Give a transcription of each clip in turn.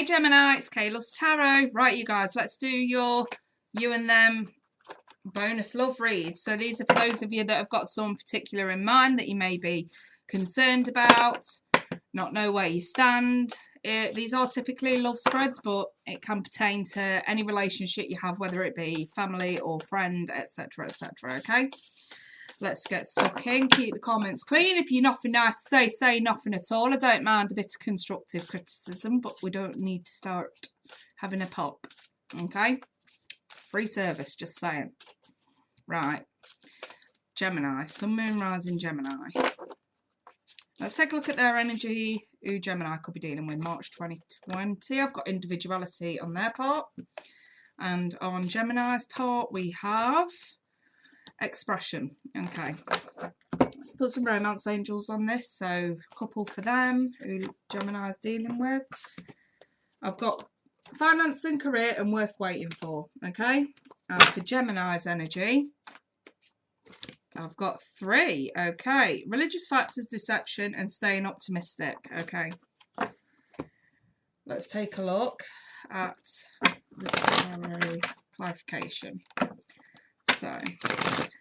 Hey Gemini, it's Kay Loves Tarot. Right, you guys, let's do your You and Them bonus love read. So these are for those of you that have got someone particular in mind that you may be concerned about, not know where you stand. These are typically love spreads, but it can pertain to any relationship you have, whether it be family or friend, etc, etc, okay? Let's get stuck in. Keep the comments clean. If you're nothing nice to say, say nothing at all. I don't mind a bit of constructive criticism, but we don't need to start having a pop. Okay? Free service, just saying. Right. Gemini. Sun, Moon, Rising Gemini. Let's take a look at their energy, who Gemini could be dealing with March 2020. I've got individuality on their part. And on Gemini's part, we have expression. Okay, let's put some romance angels on this. So couple for them, who Gemini's dealing with. I've got finance and career and worth waiting for. Okay, and for Gemini's energy, I've got 3. Okay, religious factors, deception, and staying optimistic. Okay, let's take a look at the tarot clarification. So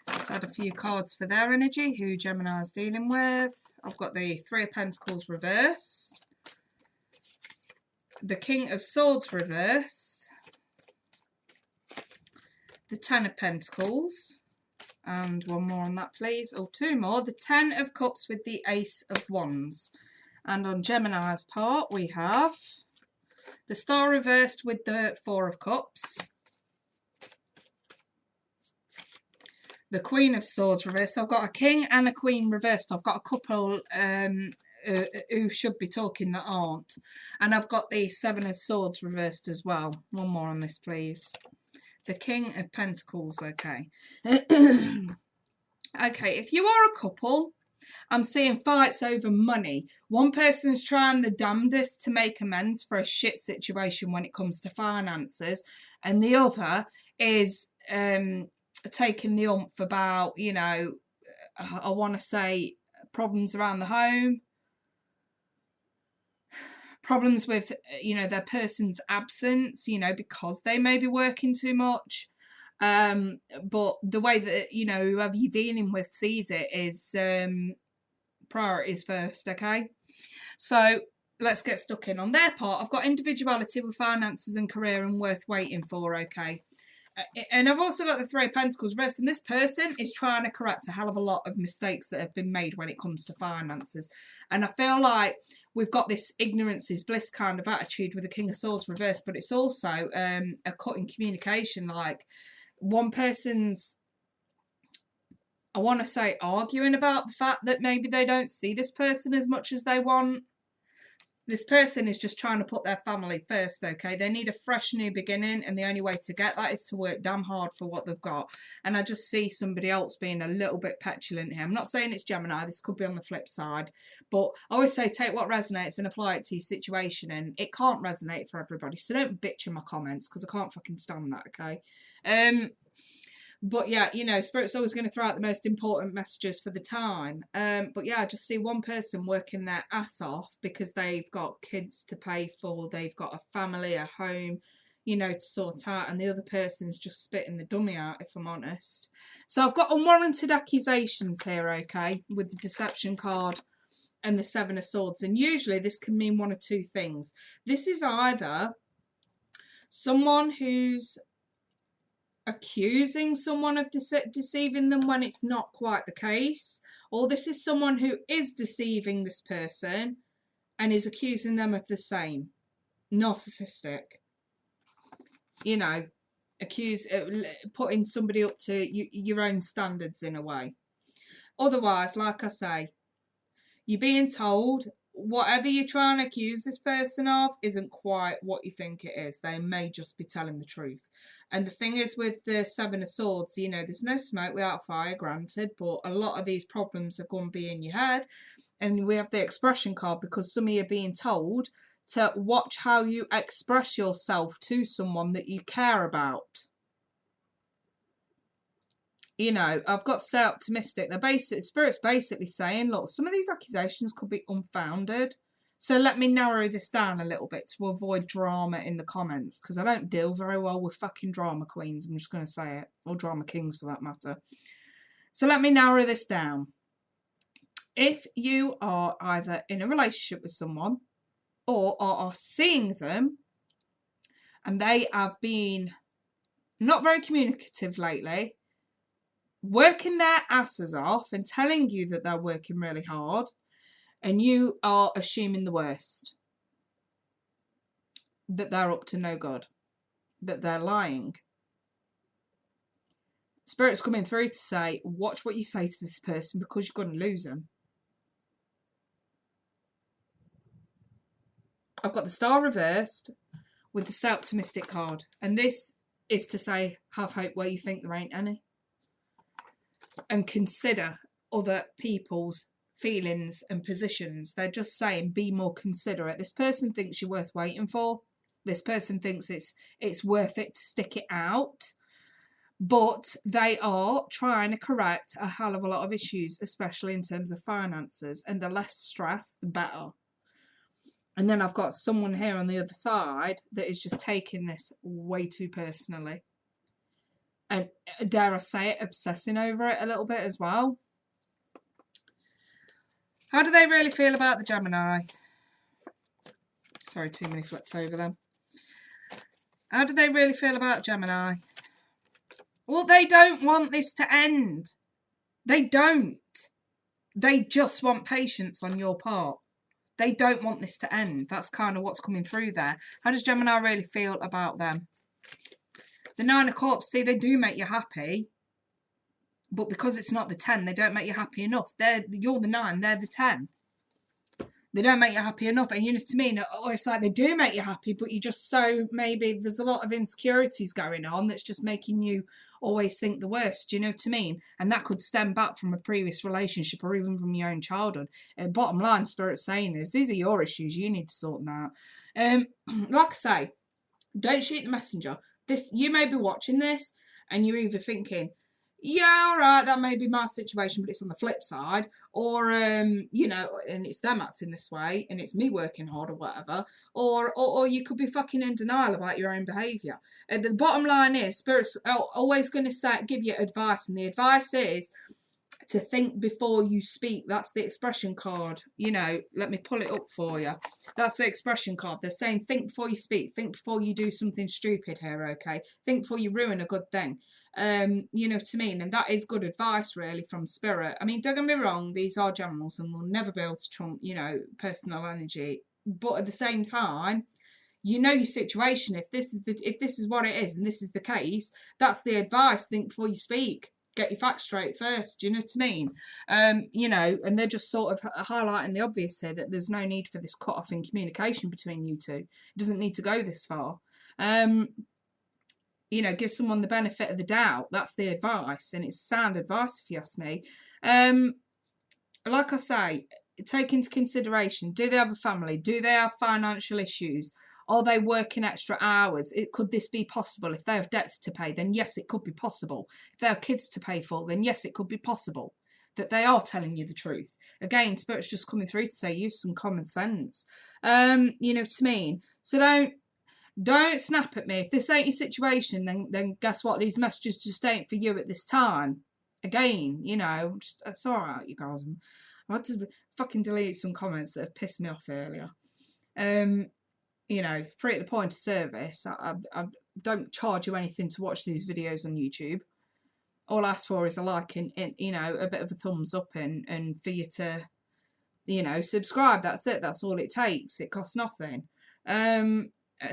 let's add a few cards for their energy, who Gemini is dealing with. I've got the 3 of Pentacles reversed, the King of Swords reversed, the 10 of Pentacles, and one more on that please, or 2 more, the 10 of Cups with the Ace of Wands. And on Gemini's part we have the Star reversed with the 4 of Cups, the Queen of Swords reversed. So I've got a King and a Queen reversed. I've got a couple who should be talking that aren't. And I've got the 7 of Swords reversed as well. One more on this, please. The King of Pentacles, okay. Okay, if you are a couple, I'm seeing fights over money. One person's trying the damnedest to make amends for a shit situation when it comes to finances. And the other is taking the oomph about, you know, I want to say problems around the home, problems with, you know, their person's absence, you know, because they may be working too much. But the way that, you know, whoever you're dealing with sees it is priorities first, okay? So let's get stuck in. On their part, I've got individuality with finances and career and worth waiting for, okay? And I've also got the 3 of Pentacles reversed, and this person is trying to correct a hell of a lot of mistakes that have been made when it comes to finances. And I feel like we've got this ignorance is bliss kind of attitude with the King of Swords reversed, but it's also a cut in communication. Like one person's, I want to say, arguing about the fact that maybe they don't see this person as much as they want. This person is just trying to put their family first, okay? They need a fresh new beginning, and the only way to get that is to work damn hard for what they've got. And I just see somebody else being a little bit petulant here. I'm not saying it's Gemini. This could be on the flip side. But I always say take what resonates and apply it to your situation. And it can't resonate for everybody. So don't bitch in my comments because I can't fucking stand that, okay? But yeah, you know, Spirit's always going to throw out the most important messages for the time. But yeah, I just see one person working their ass off because they've got kids to pay for, they've got a family, a home, you know, to sort out, and the other person's just spitting the dummy out, if I'm honest. So I've got unwarranted accusations here, okay, with the deception card and the 7 of Swords. And usually this can mean one of 2 things. This is either someone who's accusing someone of deceiving them when it's not quite the case, or this is someone who is deceiving this person and is accusing them of the same. Narcissistic, you know, putting somebody up to your own standards in a way. Otherwise, like I say, you're being told whatever you're trying to accuse this person of isn't quite what you think it is. They may just be telling the truth. And the thing is with the 7 of Swords, you know, there's no smoke without fire, granted, but a lot of these problems are going to be in your head. And we have the expression card because some of you are being told to watch how you express yourself to someone that you care about. You know, I've got to stay optimistic. Spirit's basically saying, look, some of these accusations could be unfounded. So let me narrow this down a little bit to avoid drama in the comments, because I don't deal very well with fucking drama queens. I'm just going to say it. Or drama kings for that matter. So let me narrow this down. If you are either in a relationship with someone or are seeing them and they have been not very communicative lately, working their asses off and telling you that they're working really hard, and you are assuming the worst, that they're up to no good, that they're lying, Spirit's coming through to say, watch what you say to this person, because you're going to lose them. I've got the Star reversed with the Stay Optimistic card. And this is to say, have hope where you think there ain't any. And consider other people's feelings and positions. They're just saying, be more considerate. This person thinks you're worth waiting for. This person thinks it's worth it to stick it out. But they are trying to correct a hell of a lot of issues, especially in terms of finances. And the less stress, the better. And then I've got someone here on the other side that is just taking this way too personally. And dare I say it, obsessing over it a little bit as well. How do they really feel about the Gemini? Sorry, too many flipped over them. How do they really feel about Gemini? Well, they don't want this to end. They don't. They just want patience on your part. They don't want this to end. That's kind of what's coming through there. How does Gemini really feel about them? The 9 of Cups, see, they do make you happy. But because it's not the 10, they don't make you happy enough. You're the 9, they're the 10. They don't make you happy enough. And you know what I mean? Or it's like they do make you happy, but you just maybe there's a lot of insecurities going on that's just making you always think the worst. Do you know what I mean? And that could stem back from a previous relationship or even from your own childhood. Bottom line, Spirit's saying is, these are your issues. You need to sort them out. Like I say, don't shoot the messenger. You may be watching this and you're either thinking, yeah, all right, that may be my situation, but it's on the flip side. Or, you know, and it's them acting this way, and it's me working hard or whatever. Or you could be fucking in denial about your own behaviour. The bottom line is, Spirit's always going to give you advice, and the advice is to think before you speak. That's the expression card. You know, let me pull it up for you. That's the expression card. They're saying, think before you speak. Think before you do something stupid here, okay? Think before you ruin a good thing. You know what I mean? And that is good advice, really, from Spirit. I mean, don't get me wrong, these are generals and they'll never be able to trump, you know, personal energy. But at the same time, you know your situation. If this is what it is and this is the case, that's the advice. Think before you speak. Get your facts straight first. Do you know what I mean? You know, and they're just sort of highlighting the obvious here, that there's no need for this cut off in communication between you two. It doesn't need to go this far. You know, give someone the benefit of the doubt. That's the advice, and it's sound advice if you ask me. Like I say, take into consideration, do they have a family? Do they have financial issues? Are they working extra hours? Could this be possible? If they have debts to pay, then yes, it could be possible. If they have kids to pay for, then yes, it could be possible that they are telling you the truth. Again, Spirit's just coming through to say, use some common sense. You know what I mean? So don't snap at me. If this ain't your situation, then guess what? These messages just ain't for you at this time. Again, you know, it's all right, you guys. I had to fucking delete some comments that have pissed me off earlier. You know, free at the point of service. I don't charge you anything to watch these videos on YouTube. All I ask for is a like and you know, a bit of a thumbs up and for you to, you know, subscribe. That's it. That's all it takes. It costs nothing.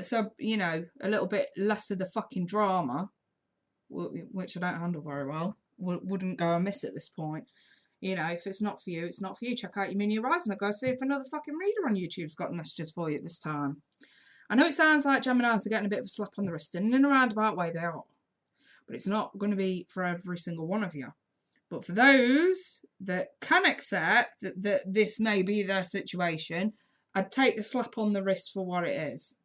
So, you know, a little bit less of the fucking drama, which I don't handle very well, wouldn't go amiss at this point. You know, if it's not for you, it's not for you. Check out your mini horizon and go see if another fucking reader on YouTube's got messages for you at this time. I know it sounds like Geminis are getting a bit of a slap on the wrist, and in a roundabout way they are. But it's not going to be for every single one of you. But for those that can accept that this may be their situation, I'd take the slap on the wrist for what it is.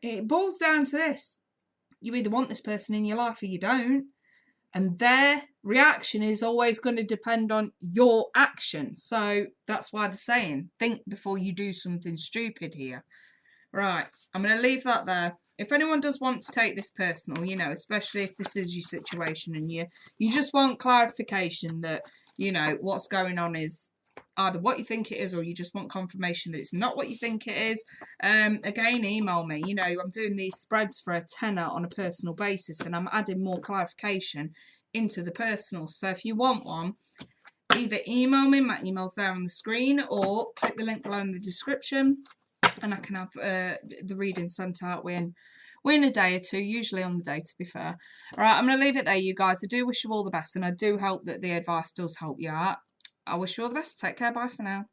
It boils down to this. You either want this person in your life or you don't. And their reaction is always going to depend on your action. So that's why they're saying, think before you do something stupid here. Right, I'm going to leave that there. If anyone does want to take this personal, you know, especially if this is your situation and you just want clarification that, you know, what's going on is either what you think it is or you just want confirmation that it's not what you think it is, again, email me. You know, I'm doing these spreads for a tenner on a personal basis and I'm adding more clarification into the personal. So if you want one, either email me, my email's there on the screen, or click the link below in the description and I can have the reading sent out within a day or two, usually on the day, to be fair. All right, I'm going to leave it there, you guys. I do wish you all the best, and I do hope that the advice does help you out. I wish you all the best. Take care. Bye for now.